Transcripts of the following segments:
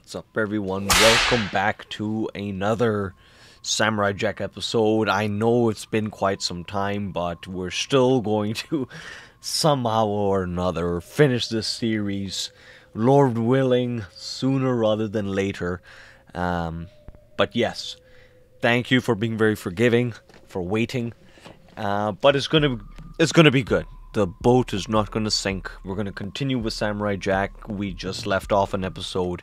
What's up, everyone? Welcome back to another Samurai Jack episode. I know it's been quite some time, but we're still going to somehow or another finish this series, Lord willing, sooner rather than later. But yes, thank you for being very forgiving, for waiting. But it's gonna be good. The boat is not gonna sink. We're gonna continue with Samurai Jack. We just left off an episode,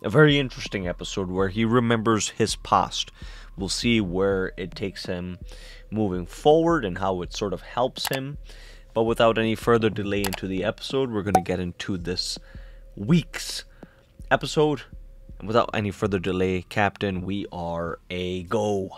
a very interesting episode where he remembers his past. We'll see where it takes him moving forward and how it sort of helps him. But without any further delay into the episode, we're gonna get into this week's episode. And without any further delay, Captain, we are a go.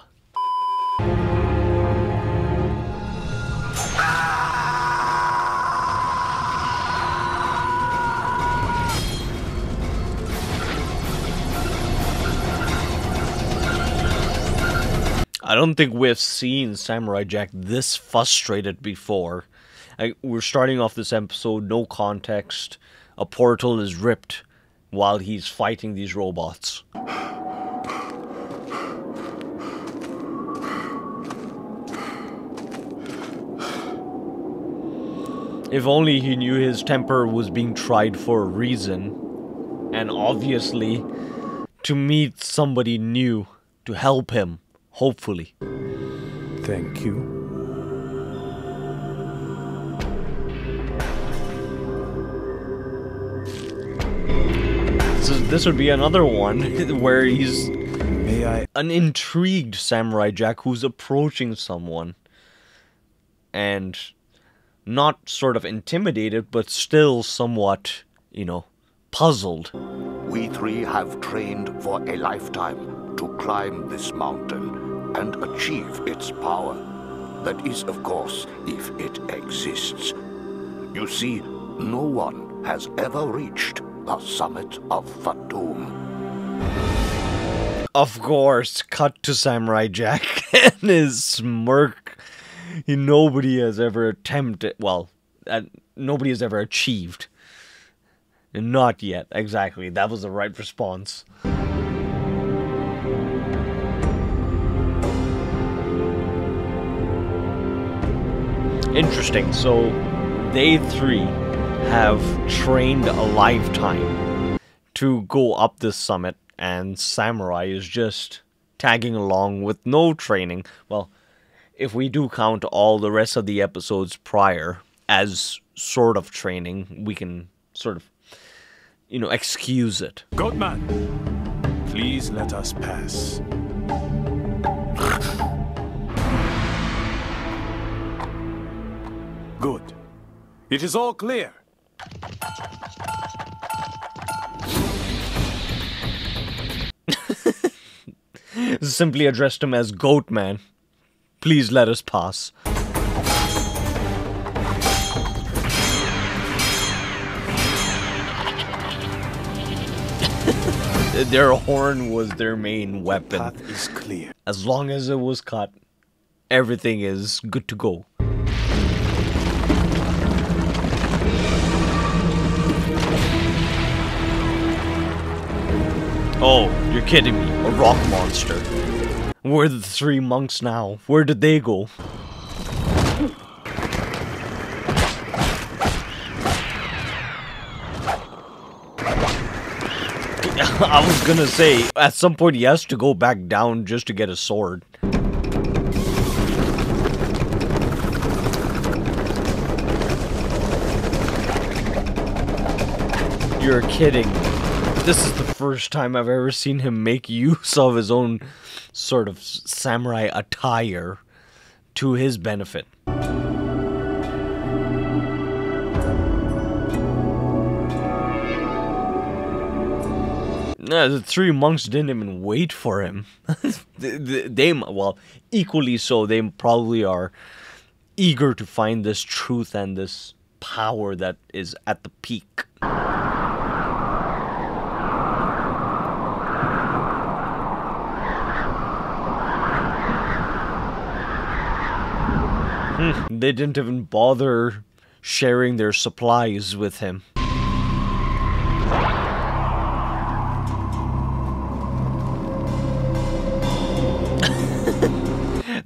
I don't think we've seen Samurai Jack this frustrated before. We're starting off this episode, no context. A portal is ripped while he's fighting these robots. If only he knew his temper was being tried for a reason. And obviously, to meet somebody new, to help him. Hopefully. Thank you. So this would be another one where he's May I? an intrigued Samurai Jack who's approaching someone. And not sort of intimidated, but still somewhat, puzzled. We three have trained for a lifetime to climb this mountain and achieve its power. That is, of course, if it exists. You see, no one has ever reached the summit of Fathoom. Of course, cut to Samurai Jack and his smirk. Nobody has ever attempted, nobody has ever achieved. Not yet, exactly. That was the right response. Interesting. So, they three have trained a lifetime to go up this summit, and Samurai is just tagging along with no training. Well, if we do count all the rest of the episodes prior as sort of training, we can sort of, excuse it. Goatman, please let us pass. Good. It is all clear. Simply addressed him as Goatman. Please let us pass. Their horn was their main weapon. The path is clear. As long as it was cut, everything is good to go. Oh, you're kidding me. A rock monster. Where are the three monks now? Where did they go? I was gonna say, at some point he has to go back down just to get a sword. You're kidding. This is the first time I've ever seen him make use of his own sort of samurai attire to his benefit. No, the three monks didn't even wait for him. Equally so, they probably are eager to find this truth and this power that is at the peak. They didn't even bother sharing their supplies with him.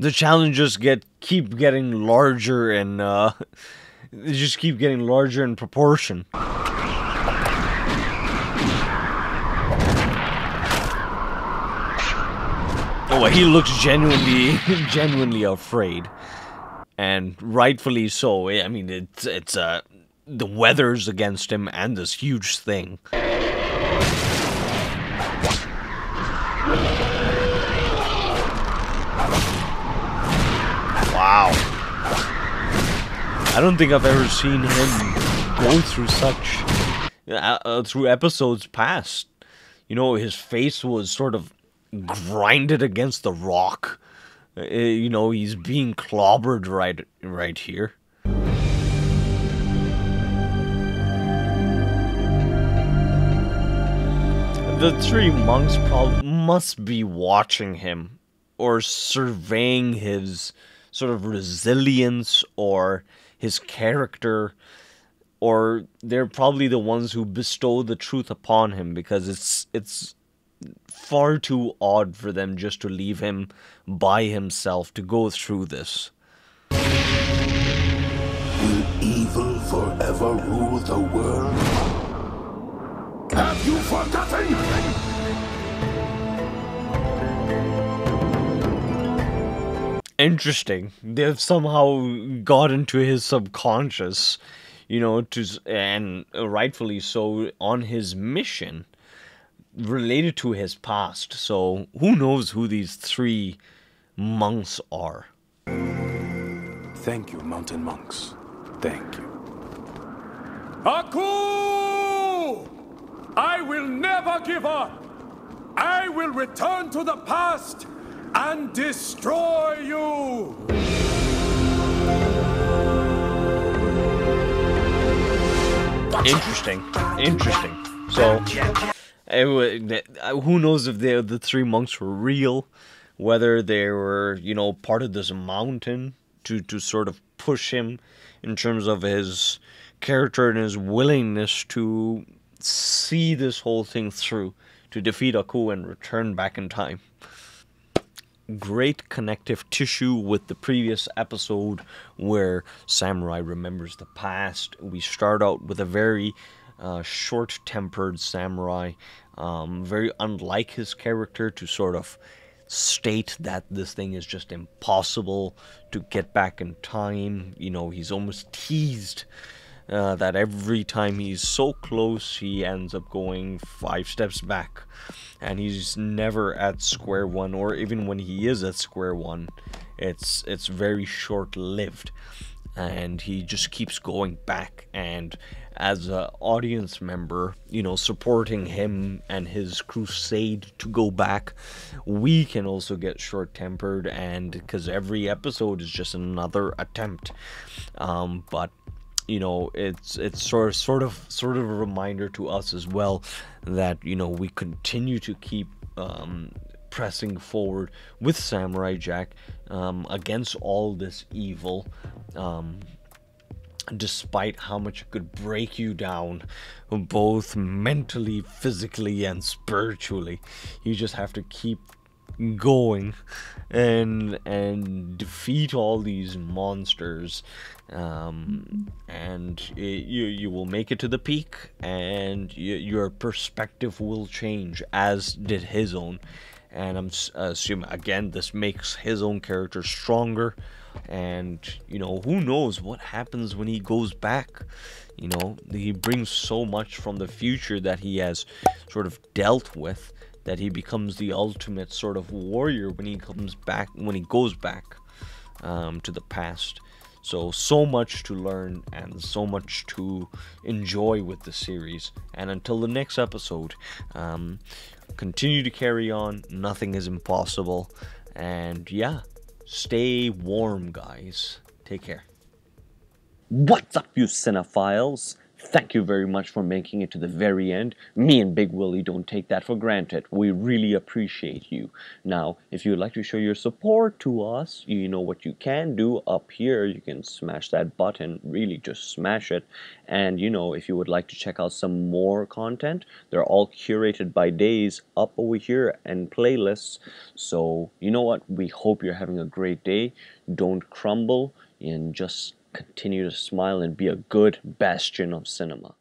the challenges keep getting larger and they just keep getting larger in proportion. Oh, he looks genuinely afraid, and rightfully so. I mean, it's the weather's against him and this huge thing. Wow. I don't think I've ever seen him go through such through episodes past. You know, his face was sort of grinded against the rock. You know, he's being clobbered right here. The three monks probably must be watching him or surveying his sort of resilience or his character, or they're probably the ones who bestow the truth upon him, because it's far too odd for them just to leave him by himself to go through this. Will evil forever rule the world? Have you forgotten? Interesting. They've somehow got into his subconscious, you know, and rightfully so, on his mission related to his past. So who knows who these three monks are? Thank you, mountain monks. Thank you. Aku! I will never give up! I will return to the past and destroy you! Interesting. So, who knows if the three monks were real, whether they were, you know, part of this mountain to sort of push him in terms of his character and his willingness to see this whole thing through, to defeat Aku and return back in time. Great connective tissue with the previous episode where Samurai remembers the past. We start out with a very short-tempered samurai, very unlike his character, to sort of state that this thing is just impossible to get back in time. You know, he's almost teased that every time he's so close, he ends up going 5 steps back. And he's never at square one, or even when he is at square one, it's very short-lived. And he just keeps going back. And as an audience member, you know, supporting him and his crusade to go back, we can also get short-tempered, and because every episode is just another attempt. But you know, it's sort of a reminder to us as well that, you know, we continue to keep pressing forward with Samurai Jack against all this evil, despite how much it could break you down, both mentally, physically, and spiritually. You just have to keep going and defeat all these monsters, and you will make it to the peak, and your perspective will change, as did his own. And I'm assuming again this makes his own character stronger. And you know, who knows what happens when he goes back. You know, he brings so much from the future that he has sort of dealt with, that he becomes the ultimate sort of warrior when he goes back to the past. So much to learn and so much to enjoy with the series. And until the next episode, continue to carry on. Nothing is impossible. And yeah, stay warm, guys. Take care. What's up, you cinephiles? Thank you very much for making it to the very end. Me and Big Willie don't take that for granted. We really appreciate you. Now, if you would like to show your support to us, you know what you can do up here. You can smash that button, really just smash it. And you know, if you would like to check out some more content, they're all curated by days up over here and playlists. So, you know what? We hope you're having a great day. Don't crumble and just continue to smile and be a good bastion of cinema.